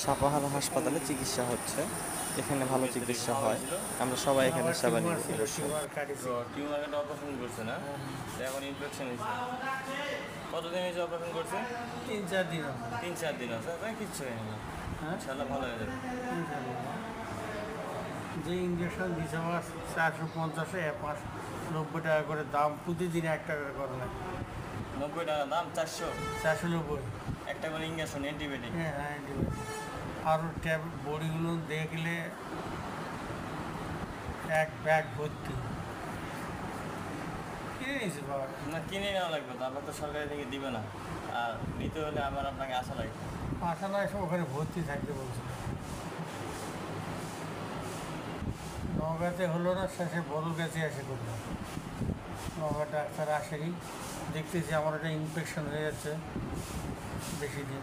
সাপাহার হাসপাতালে চিকিৎসা হচ্ছে। এখানে ভালো চিকিৎসা হয়, আমরা সবাই এখানে সেবা নিব। টিউমারটা অপারেশন করছে না, এখন ইনফেকশন হয়েছে। কতদিন হয়েছে অপারেশন করছে? 3-4 দিন। 3-4 দিন আছে, তাই কিচ্ছু হয়নি। হ্যাঁ, ইনশাল্লাহ ভালো হয়ে যাবে। যে ইঞ্জেকশন দিছে আমার 450 90 টাকা করে দাম, প্রতিদিন 1 টাকা করে লাগে। 90 টাকা দাম, 490 একটা করে ইঞ্জেকশন অ্যান্টিবায়োটিক। হ্যাঁ হ্যাঁ, আরও ট্যাবলেট বড়িগুলো দেখলে এক ব্যাগ ভর্তি কিনে নিয়েছি বাবা। না, কিনে নেওয়া লাগবে তো, আবার তো সরকারি থেকে দিবে না। আর নিতে হলে আবার আপনাকে আসা লাগবে। আশা নয় সব ওখানে ভর্তি থাকতে বলছিল। নওগাঁতে হলো না, শেষে বড় গাছে এসে করলাম। নওগাঁ ডাক্তার আসেনি, দেখতেছি আমার একটা ইনফেকশন হয়ে যাচ্ছে বেশি দিন।